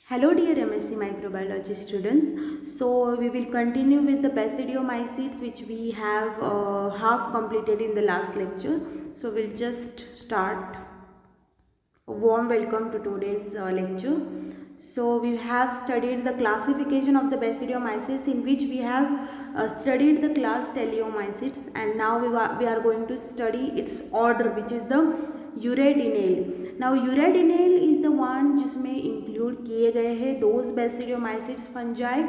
Hello dear MSc Microbiology students. So we will continue with the basidiomycetes which we have half completed in the last lecture. So we'll just start. A warm welcome to today's lecture. So we have studied the classification of the basidiomycetes, in which we have studied the class teleomycetes, and now we are going to study its order, which is the uredinales. Now uredinales is the one जिसमें include किए गए हैं those basidiomycetes fungi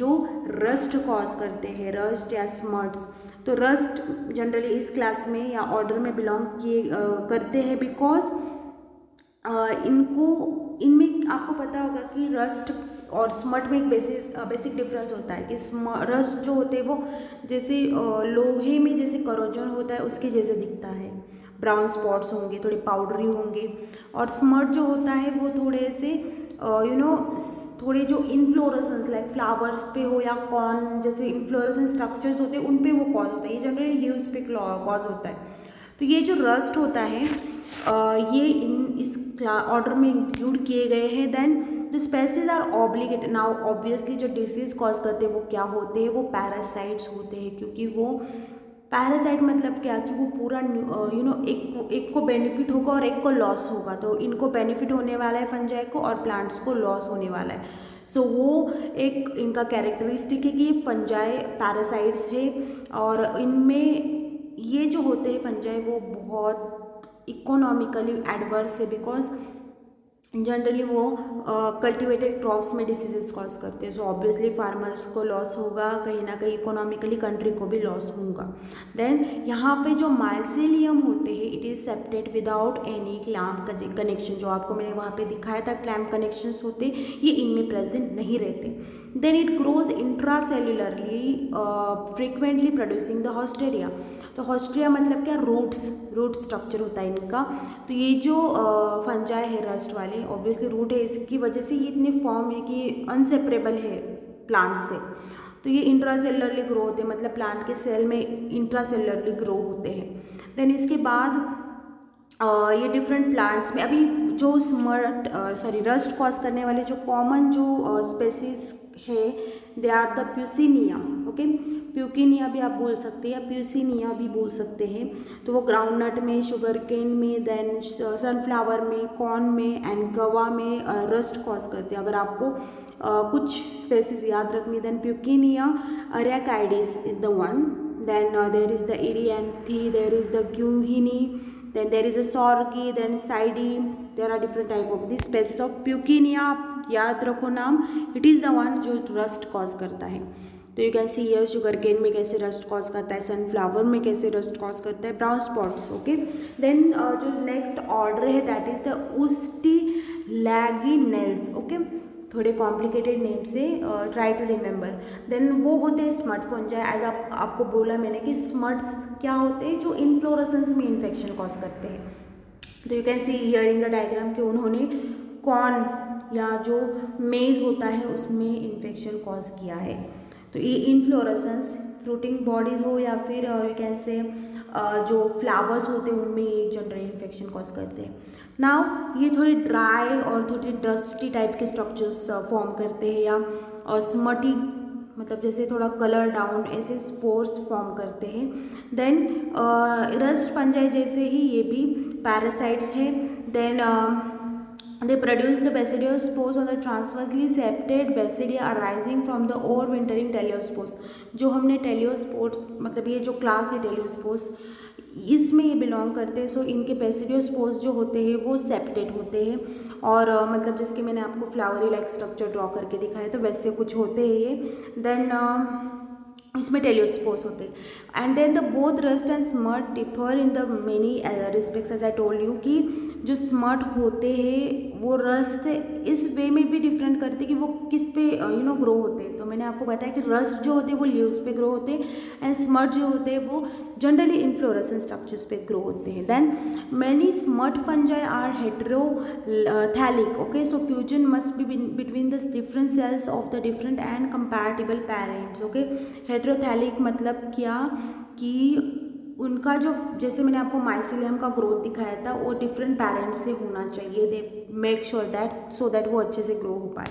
जो rust cause करते हैं, rust या smuts. तो rust generally इस क्लास में या ऑर्डर में बिलोंग किए करते हैं बिकॉज इनमें आपको पता होगा कि रस्ट और स्मट में एक बेसिक डिफरेंस होता है कि रस्ट जो होते हैं वो जैसे लोहे में जैसे करोजन होता है उसके जैसे दिखता है, ब्राउन स्पॉट्स होंगे, थोड़े पाउडरी होंगे. और स्मट जो होता है वो थोड़े से थोड़े जो इन्फ्लोरेसेंस लाइक फ्लावर्स पे हो या कॉर्न जैसे इन्फ्लोरेसेंस स्ट्रक्चर्स होते हैं उन पे वो कॉज होता है. ये जनरली लीव्स पे कॉज होता है. तो ये जो रस्ट होता है ये इस ऑर्डर में इंक्लूड किए गए हैं. Then the species are obligated. Now obviously जो डिसीज कॉज करते हैं वो क्या होते हैं, वो पैरासाइट्स होते हैं. क्योंकि वो पैरासाइट मतलब क्या कि वो पूरा एक को बेनिफिट होगा और एक को लॉस होगा. तो इनको बेनिफिट होने वाला है फंजाई को और प्लांट्स को लॉस होने वाला है. सो वो एक इनका कैरेक्टरिस्टिक है कि फंजाई पैरासाइट्स है और इनमें ये जो होते हैं फंजाई वो बहुत इकोनॉमिकली एडवर्स है बिकॉज जनरली वो कल्टिवेटेड क्रॉप्स में डिसीजेस कॉज करते हैं. सो ऑब्वियसली फार्मर्स को लॉस होगा, कहीं ना कहीं इकोनॉमिकली कंट्री को भी लॉस होगा. देन यहाँ पे जो माइसेलियम होते हैं it is separate without any clamp connection. जो आपको मैंने वहाँ पे दिखाया था क्लैम्प कनेक्शंस होते ये इनमें प्रेजेंट नहीं रहते. Then it grows intracellularly frequently producing the haustoria. तो हॉस्टेरिया मतलब क्या, रूट स्ट्रक्चर होता है इनका. तो ये जो फंजाई है रस्ट वाले ऑब्वियसली रूट है, इसकी वजह से ये इतने फॉर्म है कि अनसेपरेबल है प्लांट से. तो ये इंट्रासेलुलरली ग्रो होते हैं मतलब प्लांट के सेल में इंट्रासेलुलरली ग्रो होते हैं. देन इसके बाद ये डिफरेंट प्लांट्स में अभी जो रस्ट कॉज करने वाले जो कॉमन जो स्पेसीज है they are the puccinia. Okay, puccinia भी आप बोल सकते हैं या प्यूसिनिया भी बोल सकते हैं. तो वो ग्राउंडनट में, शुगर केन में, देन सनफ्लावर में, कॉर्न में एंड गवा में रस्ट कॉज करते हैं. अगर आपको कुछ स्पेसीज याद रखनी, then puccinia arachidis is the one. Then there is the erianthi, there is the kuehnii, then there is a sorgi, then side. there are different type of this species of Puccinia. याद रखो नाम. it is the one जो rust cause करता है. तो you can see here sugarcane में कैसे rust cause करता है, सनफ्लावर में कैसे रस्ट कॉज करता है, ब्राउन स्पॉट्स. ओके, देन जो नेक्स्ट ऑर्डर है दैट इज द उस्टिलैगिनेल्स. ओके, थोड़े कॉम्प्लिकेटेड नेम से ट्राई टू रिमेंबर. देन वो होते हैं स्मट फंजाई. एज आपको बोला मैंने कि स्मट्स क्या होते हैं जो इन्फ्लोरेसेंस में इन्फेक्शन कॉज करते हैं. तो you can see here in the diagram कि उन्होंने कॉर्न या जो मेज होता है उसमें इन्फेक्शन कॉज किया है. तो ये इन्फ्लोरेसेंस फ्रूटिंग बॉडीज हो या फिर यू कैन से जो फ्लावर्स होते हैं उनमें ये जनरल इन्फेक्शन कॉज करते हैं. नाउ ये थोड़ी ड्राई और थोड़ी डस्टी टाइप के स्ट्रक्चर्स फॉर्म करते हैं या स्मटी मतलब जैसे थोड़ा कलर डाउन ऐसे स्पोर्स फॉर्म करते हैं. देन रस्ट फंजाई जैसे ही ये भी पैरासाइट्स हैं. Then they produce the basidiospores on the transversely septate basidia arising from the overwintering teleospores. जो हमने टेलियोस्पोर्स मतलब ये जो क्लास है टेलियोस्पोर्स इसमें ये बिलोंग करते हैं. सो इनके बेसिडियोस्पोर्स जो होते हैं वो सेप्टेट होते हैं और मतलब जैसे कि मैंने आपको फ्लावरी लाइक स्ट्रक्चर ड्रॉ करके दिखाया तो वैसे कुछ होते हैं ये. देन इसमें टेलियोस्पोर्स होते हैं. And then the both rust and smut differ in the many respects as I told you कि जो स्मट होते हैं वो रस्ट इस वे में भी डिफरेंट करते हैं कि वो किस पे ग्रो होते हैं. तो मैंने आपको बताया कि रस्ट जो होते हैं वो लीव्स पे ग्रो होते हैं एंड स्मट जो होते हैं वो जनरली इन्फ्लोरेसेंस स्ट्रक्चर्स पे ग्रो होते हैं. Then many smut fungi are heterothallic. Okay, so fusion must be between the different cells of the different and compatible parents. Okay, heterothallic मतलब क्या कि उनका जो, जैसे मैंने आपको माइसिलियम का ग्रोथ दिखाया था, वो डिफरेंट पेरेंट्स से होना चाहिए। They make sure that so that वो अच्छे से ग्रो हो पाए।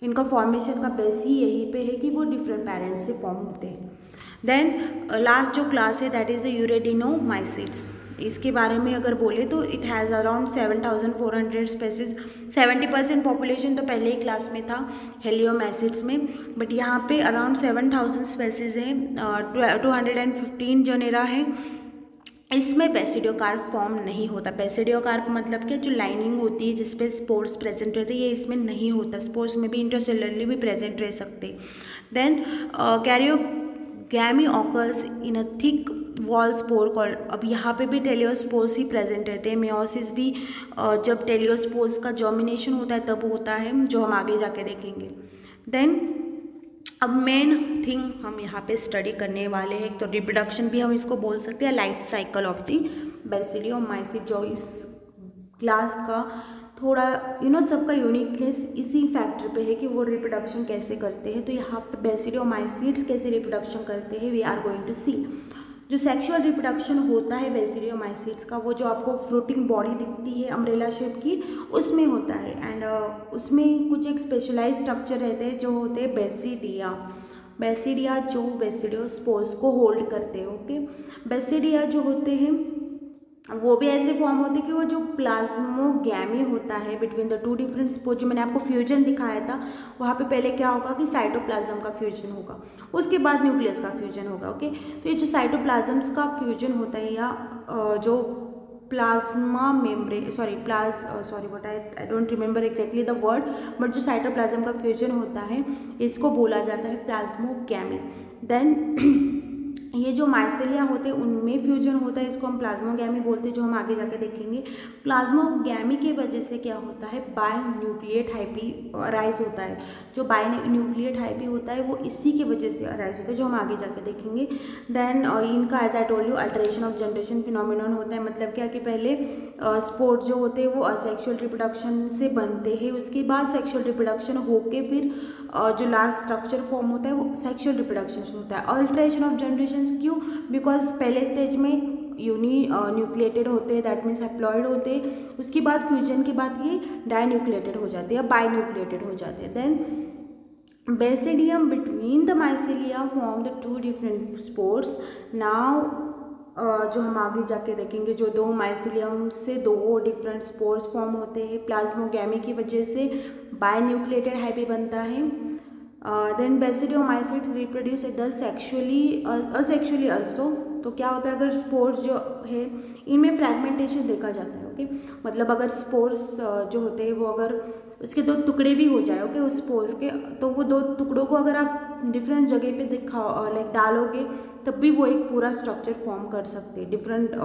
इनका फॉर्मेशन का बेस ही यहीं पे है कि वो डिफरेंट पेरेंट्स से फॉर्म होते हैं। देन लास्ट जो क्लास है दैट इज़ द यूरेटिनोमाइसीट्स। इसके बारे में अगर बोले तो it has around 7400 species. 70% population तो पहले ही क्लास में था हेलियोमाइसीट्स में, बट यहाँ पे अराउंड 7000 स्पेसीज हैं, 215 जेनेरा है। इसमें बेसिडियोकार्प फॉर्म नहीं होता। बेसिडियोकार्प मतलब क्या, जो लाइनिंग होती है जिसपे स्पोर्स प्रेजेंट रहते हैं, ये इसमें नहीं होता। स्पोर्स में भी इंटरसेलुलरली भी प्रेजेंट रह सकते। Then karyogamy occurs in a thick wall spore call. अब यहाँ पे भी टेलियोस्पोर्स ही प्रेजेंट रहते हैं। मियोसिस भी जब टेलियोस्पोर्स का जर्मिनेशन होता है तब होता है, जो हम आगे जाके देखेंगे। देन अब मेन थिंग हम यहाँ पे स्टडी करने वाले हैं, तो रिप्रोडक्शन भी हम इसको बोल सकते हैं, लाइफ साइकिल ऑफ द बेसिडियोमाइसीट, जो इस क्लास का थोड़ा सबका यूनिकनेस इसी फैक्टर पे है कि वो रिप्रोडक्शन कैसे करते हैं। तो यहाँ पे बेसिडियोमाइसीट्स कैसे रिप्रोडक्शन करते हैं वी आर गोइंग टू सी। जो सेक्सुअल रिप्रोडक्शन होता है बेसिडियोमाइसीट्स का, वो जो आपको फ्रूटिंग बॉडी दिखती है अम्ब्रेला शेप की, उसमें होता है। एंड उसमें कुछ एक स्पेशलाइज स्ट्रक्चर रहते हैं जो होते हैं बेसिडिया जो बेसिडियोस्पोर्स को होल्ड करते हैं। ओके, बेसिडिया जो होते हैं वो भी ऐसे फॉर्म होते हैं कि वो जो प्लाज्मोगैमी होता है between the two different spores, जो मैंने आपको फ्यूजन दिखाया था, वहाँ पे पहले क्या होगा कि साइटोप्लाज्म का फ्यूजन होगा, उसके बाद न्यूक्लियस का फ्यूजन होगा। ओके, तो ये जो साइटोप्लाज्म्स का फ्यूजन होता है या जो plasma membrane what I don't remember exactly the word, but जो साइटोप्लाज्म का फ्यूजन होता है इसको बोला जाता है प्लाज्मोगैमी। देन ये जो माइसेलिया होते हैं उनमें फ्यूजन होता है, इसको हम प्लाज्मोगैमी बोलते हैं, जो हम आगे जाके देखेंगे। प्लाज्मोगैमी की वजह से क्या होता है, बाय न्यूक्लिएट हाइपी अराइज होता है। जो बाय न्यूक्लिएट हाइपी होता है वो इसी की वजह से अराइज होता है, जो हम आगे जाके देखेंगे। देन इनका as I told you alteration of generation phenomenon होता है। मतलब क्या कि पहले स्पोर्ट जो होते हैं वो असेक्सुअल रिप्रोडक्शन से बनते हैं, उसके बाद सेक्सुअल रिप्रोडक्शन होके फिर जो लार्ज स्ट्रक्चर फॉर्म होता है वो सेक्सुअल रिप्रोडक्शन होता है। अल्टरेशन ऑफ जनरेशन क्यों, बिकॉज पहले स्टेज में न्यूक्लिएटेड होते हैं, दैट मीन्स हैप्लॉइड होते हैं, उसके बाद फ्यूजन के बाद ये डाइन्यूक्लिएटेड हो जाते हैं या बाइन्यूक्लिएटेड हो जाते हैं। Then basidium between the mycelia form the two different spores. Now जो हम आगे जाके देखेंगे, जो दो माइसेलियम से दो डिफरेंट स्पोर्स फॉर्म होते हैं प्लाज्मोगैमी की वजह से, बाइन्यूक्लिएटेड हाइपी बनता है। Then basidiomycetes reproduce asexually also. तो क्या होता है, अगर स्पोर्स जो है इनमें फ्रैगमेंटेशन देखा जाता है। ओके, मतलब अगर स्पोर्स जो होते हैं वो अगर उसके दो टुकड़े भी हो जाए, ओके, उस स्पोर्स के, तो वो दो टुकड़ों को अगर आप डिफरेंट जगह पे डालोगे तब भी वो एक पूरा स्ट्रक्चर फॉर्म कर सकते हैं। डिफरेंट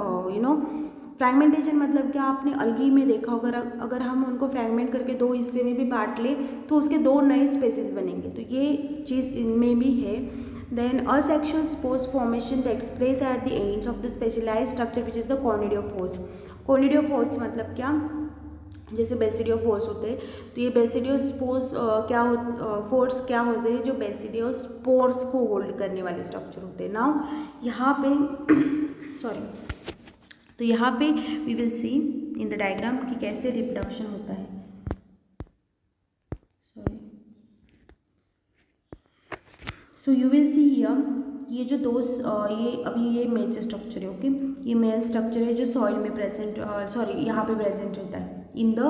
फ्रैगमेंटेशन मतलब क्या, आपने अलगी में देखा होगा, अगर हम उनको फ्रैगमेंट करके दो हिस्से में भी बांट ले तो उसके दो नए स्पेसिस बनेंगे, तो ये चीज़ इनमें भी है। Then asexual spores formation takes place at the ends of the specialised structure which is the conidiophores. Conidiophores मतलब क्या, जैसे बेसिडियोफोर्स होते हैं, तो ये बेसिडियोस्पोर्स फोर्स क्या होते हैं, जो बेसिडियोस्पोर्स को होल्ड करने वाले स्ट्रक्चर होते हैं। नाउ यहाँ पे तो यहाँ पे we will see in the diagram कि कैसे रिप्रोडक्शन होता है। So you will see here, ये जो दो ये मेल स्ट्रक्चर है। ओके, ये मेल स्ट्रक्चर है जो सॉइल में प्रेजेंट यहाँ पे प्रेजेंट रहता है इन द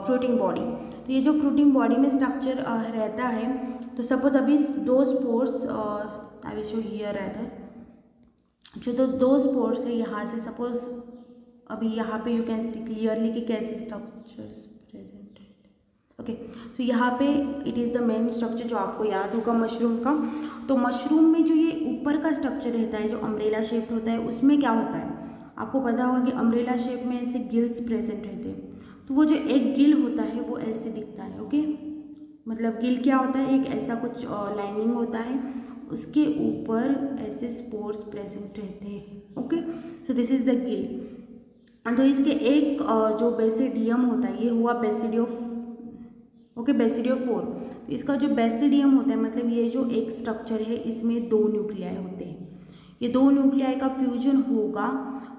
फ्रूटिंग बॉडी। तो ये जो फ्रूटिंग बॉडी में स्ट्रक्चर रहता है, तो सपोज अभी दो spores I will show here रहता है, जो दो स्पोर्स है यहाँ से, सपोज अभी यहाँ पे यू कैन सी क्लियरली कि कैसे स्ट्रक्चर्स प्रेजेंट रहते हैं। ओके, सो यहाँ पे it is the main structure जो आपको याद होगा मशरूम का। तो मशरूम में जो ये ऊपर का स्ट्रक्चर रहता है जो अम्ब्रेला शेप होता है, उसमें क्या होता है, आपको पता होगा कि अम्ब्रेला शेप में ऐसे गिल्स प्रेजेंट रहते हैं। तो वो जो एक गिल होता है वो ऐसे दिखता है। ओके, मतलब गिल क्या होता है, एक ऐसा कुछ लाइनिंग होता है, उसके ऊपर ऐसे स्पोर्स प्रेजेंट रहते हैं। Okay, so this is the Gill. तो इसके एक जो बेसिडियम होता है, ये हुआ बेसिडियोफोर। तो इसका जो बेसिडियम होता है, मतलब ये जो एक स्ट्रक्चर है इसमें दो न्यूक्लियाई होते हैं। ये 2 न्यूक्लियाई का फ्यूजन होगा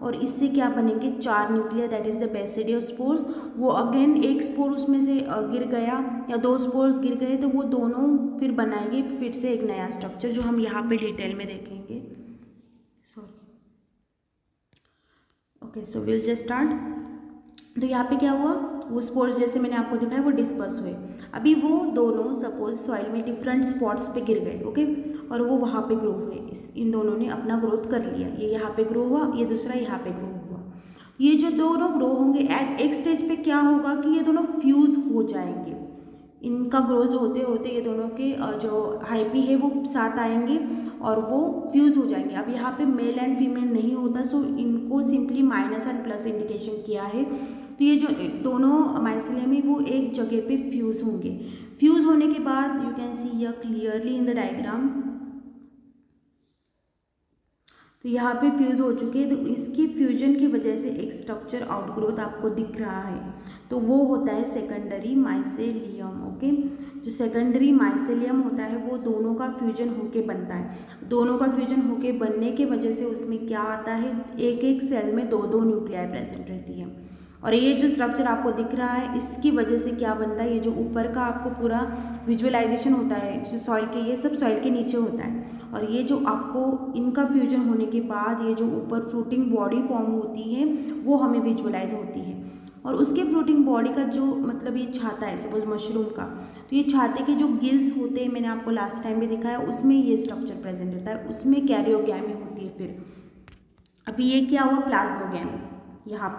और इससे क्या बनेंगे 4 nuclei, that is the basidiospores. वो अगेन एक स्पोर उसमें से गिर गया या 2 स्पोर्स गिर गए तो वो दोनों फिर बनाएंगे फिर से एक नया स्ट्रक्चर जो हम यहाँ पे डिटेल में देखेंगे। Sorry, okay, so will just start. तो यहाँ पे क्या हुआ, वो स्पोर्स जैसे मैंने आपको दिखाया वो डिस्पर्स हुए। अभी वो दोनों सपोज सॉइल में डिफरेंट स्पॉट्स पे गिर गए, ओके, और वो वहाँ पे ग्रो हुए। इन दोनों ने अपना ग्रोथ कर लिया, ये यहाँ पे ग्रो हुआ, ये दूसरा यहाँ पे ग्रो हुआ। ये जो दोनों ग्रो होंगे एक स्टेज पे क्या होगा कि ये दोनों फ्यूज हो जाएंगे। इनका ग्रोथ होते होते ये दोनों के जो हाइपी है वो साथ आएंगे और वो फ्यूज हो जाएंगे। अब यहाँ पे मेल एंड फीमेल नहीं होता, सो इनको simply minus and plus indication किया है। तो ये जो दोनों माइसेलियम है वो एक जगह पे फ्यूज होंगे। फ्यूज होने के बाद you can see here clearly in the diagram, तो यहाँ पे फ्यूज हो चुके हैं। तो इसकी फ्यूजन की वजह से एक स्ट्रक्चर आउटग्रोथ आपको दिख रहा है, तो वो होता है सेकेंडरी माइसेलियम, ओके। जो सेकेंडरी माइसेलियम होता है वो दोनों का फ्यूजन होके बनता है। दोनों का फ्यूजन होके बनने के वजह से उसमें क्या आता है, एक एक सेल में 2-2 न्यूक्लियाई प्रेजेंट रहती है। और ये जो स्ट्रक्चर आपको दिख रहा है इसकी वजह से क्या बनता है, ये जो ऊपर का आपको पूरा विजुअलाइजेशन होता है सॉइल के, ये सब सॉइल के नीचे होता है। और ये जो आपको इनका फ्यूजन होने के बाद ये जो ऊपर फ्रूटिंग बॉडी फॉर्म होती है वो हमें विजुअलाइज होती है। और उसके फ्रूटिंग बॉडी का जो मतलब ये छाता है सपोज मशरूम का, तो ये छाते के जो गिल्स होते हैं, मैंने आपको लास्ट टाइम भी दिखाया, उसमें ये स्ट्रक्चर प्रेजेंट रहता है, उसमें कैरियोगैमी होती है। फिर अभी ये क्या हुआ, प्लाज्मोगैमी। यहाँ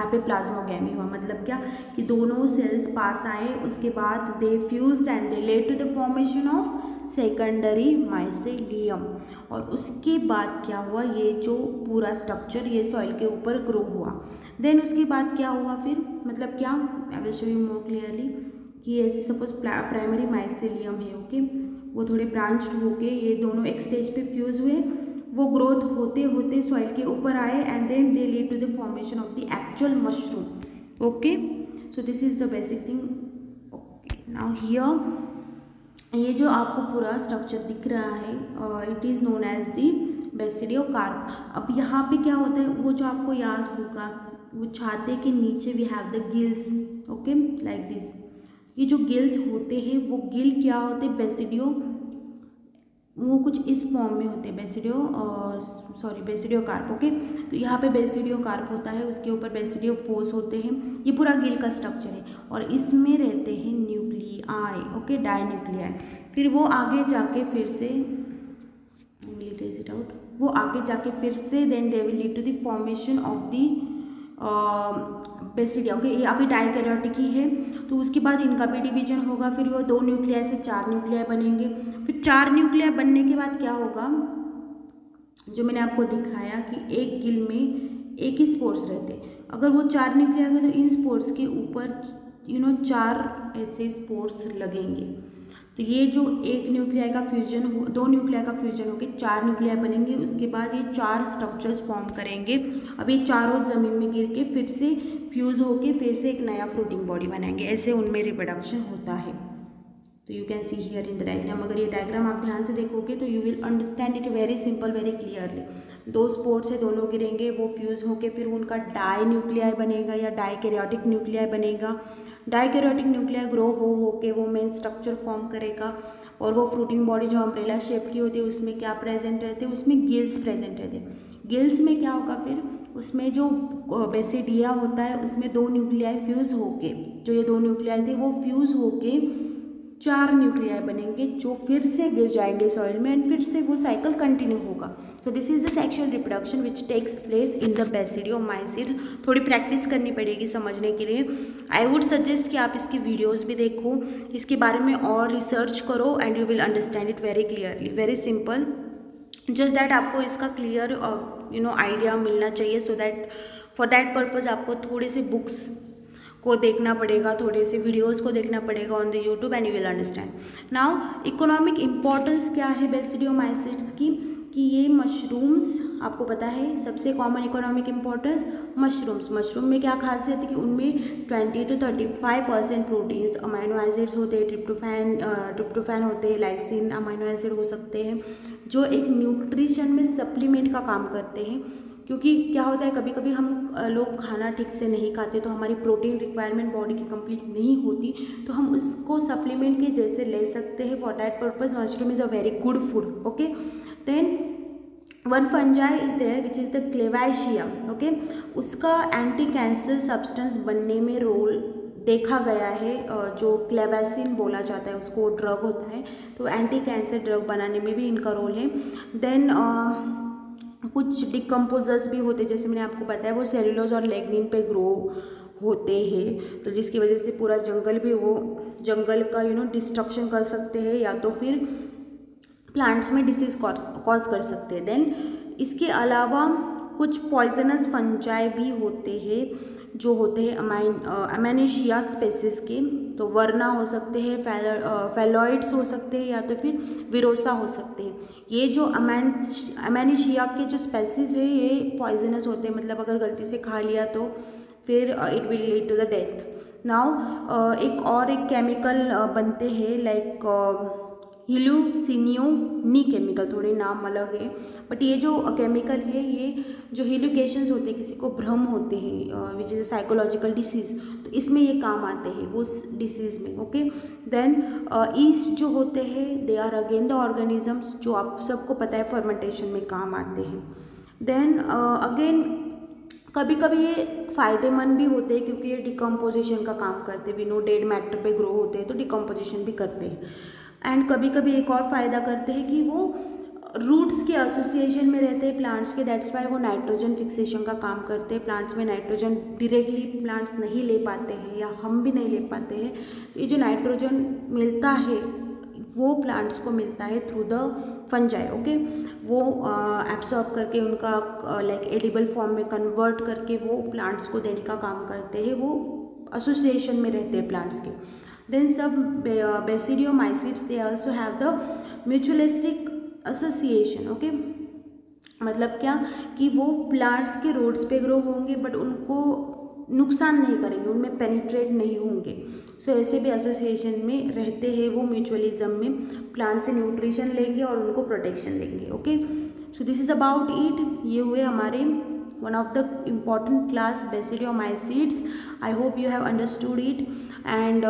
पे प्लाज्मोगैमी हुआ, मतलब क्या कि दोनों सेल्स पास आए, उसके बाद they fused and they led to the formation of secondary mycelium. और उसके बाद क्या हुआ, ये जो पूरा स्ट्रक्चर ये सॉइल के ऊपर ग्रो हुआ। देन उसके बाद क्या हुआ फिर, मतलब क्या, I will show you more clearly कि ऐसे सपोज प्राइमरी माइसेलियम है, ओके, वो थोड़े ब्रांच्ड होके ये दोनों एक स्टेज पे फ्यूज हुए, वो ग्रोथ होते होते सॉइल के ऊपर आए and then they lead to the formation of the actual mushroom, okay. So this is the basic thing, okay. Now here ये जो आपको पूरा स्ट्रक्चर दिख रहा है it is known as the basidiocarp. अब यहाँ पे क्या होता है, वो जो आपको याद होगा, वो छाते के नीचे we have the gills, okay, like this. ये जो गिल्स होते हैं वो गिल क्या होते हैं, बेसिडियो, वो कुछ इस फॉर्म में होते हैं, बेसिडियोकार्प, ओके। तो यहाँ पे बेसिडियोकार्प होता है, उसके ऊपर बेसिडियोफोर्स होते हैं, ये पूरा गिल का स्ट्रक्चर है। और इसमें रहते हैं न्यूक्लियाई, ओके, डाइन्यूक्लियाई। फिर वो आगे जाके फिर से वो आगे जाके फिर से then they will lead to the formation of the basidia, okay. ये अभी डाइकैरियोटिक ही है, तो उसके बाद इनका भी डिवीजन होगा, फिर वो 2 न्यूक्लियाई से 4 न्यूक्लियाई बनेंगे। फिर 4 न्यूक्लियाई बनने के बाद क्या होगा, जो मैंने आपको दिखाया कि एक गिल में एक ही स्पोर्स रहते, अगर वो 4 न्यूक्लियाई गए तो इन स्पोर्स के ऊपर 4 ऐसे स्पोर्स लगेंगे। तो ये जो एक न्यूक्लियाई का फ्यूजन हो, 2 न्यूक्लियाई का फ्यूजन होकर 4 न्यूक्लियाई बनेंगे, उसके बाद ये 4 स्ट्रक्चर्स फॉर्म करेंगे। अब ये चारों ज़मीन में गिर के फिर से फ्यूज़ होके फिर से एक नया फ्रूटिंग बॉडी बनाएंगे, ऐसे उनमें रिप्रोडक्शन होता है। तो you can see here in the diagram, अगर ये डायग्राम आप ध्यान से देखोगे तो you will understand it very simple, very clearly. 2 spores है, दोनों गिरेंगे, वो फ्यूज़ होके फिर उनका डाई न्यूक्लियाई बनेगा या डाइकैरियोटिक न्यूक्लियाई बनेगा। डाइकैरियोटिक न्यूक्लियाई ग्रो हो के वो मेन स्ट्रक्चर फॉर्म करेगा और वो फ्रूटिंग बॉडी जो अम्ब्रेला शेप की होती है उसमें क्या प्रेजेंट रहते हैं, उसमें गिल्स प्रेजेंट रहते हैं। गिल्स में क्या होगा फिर, उसमें जो बेसिडिया होता है उसमें 2 न्यूक्लियाई फ्यूज़ होके, जो ये 2 न्यूक्लियाई थे वो फ्यूज़ होके 4 न्यूक्लियाई बनेंगे, जो फिर से गिर जाएंगे सॉइल में एंड फिर से वो साइकिल कंटिन्यू होगा। So this is the sexual reproduction which takes place in the basidiomycetes. थोड़ी प्रैक्टिस करनी पड़ेगी समझने के लिए। आई वुड सजेस्ट कि आप इसकी वीडियोस भी देखो, इसके बारे में और रिसर्च करो and you will understand it very clearly, very simple. Just that आपको इसका क्लियर आइडिया मिलना चाहिए, so that for that purpose आपको थोड़े से बुक्स को देखना पड़ेगा, थोड़े से वीडियोस को देखना पड़ेगा on the YouTube and you will understand. Now economic importance क्या है बेसिडियोमाइसीड्स की, कि ये मशरूम्स, आपको पता है सबसे common economic importance mushrooms. Mushroom में क्या खासियत है कि उनमें 20 to 35% प्रोटीन्स, अमाइनो एसिड्स होते हैं, ट्रिप्टोफैन होते हैं, लाइसिन अमाइनो एसिड हो सकते हैं, जो एक न्यूट्रिशन में सप्लीमेंट का काम करते हैं। क्योंकि क्या होता है, कभी कभी हम लोग खाना ठीक से नहीं खाते तो हमारी प्रोटीन रिक्वायरमेंट बॉडी की कंप्लीट नहीं होती, तो हम उसको सप्लीमेंट के जैसे ले सकते हैं। For that purpose mushroom is a very good food. Okay, then one fungi is there which is the clavicium. ओके, उसका एंटी कैंसर सब्सटेंस बनने में रोल देखा गया है। जो क्लेवैसिन बोला जाता है उसको ड्रग होता है, तो एंटी कैंसर ड्रग बनाने में भी इनका रोल है। देन कुछ डिकम्पोजर्स भी होते हैं, जैसे मैंने आपको बताया वो सेलुलोज और लिग्निन पे ग्रो होते हैं, तो जिसकी वजह से पूरा जंगल भी वो जंगल का डिस्ट्रक्शन कर सकते हैं, या तो फिर प्लांट्स में डिसीज कॉज कर सकते हैं। देन इसके अलावा कुछ पॉइजनस फंजाई भी होते हैं जो होते हैं अमेनेशिया स्पेसिस के, तो वर्ना हो सकते हैं, फैलॉइड्स हो सकते हैं, या तो फिर विरोसा हो सकते हैं। ये जो अमेनेशिया के जो स्पेसिस है ये पॉइजनस होते हैं, मतलब अगर गलती से खा लिया तो फिर it will lead to the death. Now एक केमिकल बनते हैं लाइक हील्यूसिनियोनी केमिकल, थोड़े नाम अलग है, बट ये जो केमिकल है, ये जो हील्यूकेशंस होते हैं, किसी को भ्रम होते हैं which is a psychological disease, तो इसमें ये काम आते हैं वो डिसीज़ में। ओके, देन ईस्ट जो होते हैं they are again the organisms जो आप सबको पता है फर्मेंटेशन में काम आते हैं। देन अगेन कभी कभी ये फ़ायदेमंद भी होते हैं क्योंकि ये डिकम्पोजिशन का काम करते हैं। वी नो डेड मैटर पे ग्रो होते हैं तो डिकम्पोजिशन भी करते हैं। एंड कभी कभी एक और फ़ायदा करते हैं कि वो रूट्स के एसोसिएशन में रहते हैं प्लांट्स के, दैट्स वाई वो नाइट्रोजन फिक्सेशन का काम करते हैं। प्लांट्स में नाइट्रोजन डायरेक्टली प्लांट्स नहीं ले पाते हैं या हम भी नहीं ले पाते हैं, तो ये जो नाइट्रोजन मिलता है वो प्लांट्स को मिलता है थ्रू द फंजाई। ओके, वो एब्सॉर्ब करके उनका लाइक एडिबल फॉर्म में कन्वर्ट करके वो प्लांट्स को देने का काम करते हैं, वो एसोसिएशन में रहते हैं प्लांट्स के। Then some basidiomycetes they also have the mutualistic association. Okay, मतलब क्या कि वो प्लांट्स के रूट्स पे ग्रो होंगे बट उनको नुकसान नहीं करेंगे, उनमें पेनिट्रेट नहीं होंगे। सो ऐसे भी एसोसिएशन में रहते हैं वो, म्यूचुअलिज्म में प्लांट से न्यूट्रिशन लेंगे और उनको प्रोटेक्शन देंगे। Okay, so this is about it. ये हुए हमारे one of the important class basidiomycetes. I hope you have understood it and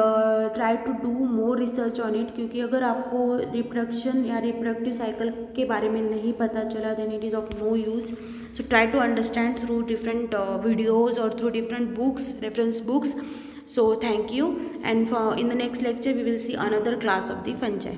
try to do more research on it, क्योंकि अगर आपको रिप्रोडक्शन या रिप्रोडक्टिव साइकिल के बारे में नहीं पता चला then it is of no use. So try to understand through different videos or through different books, reference books. So thank you, and in the next lecture we will see another class of the fungi.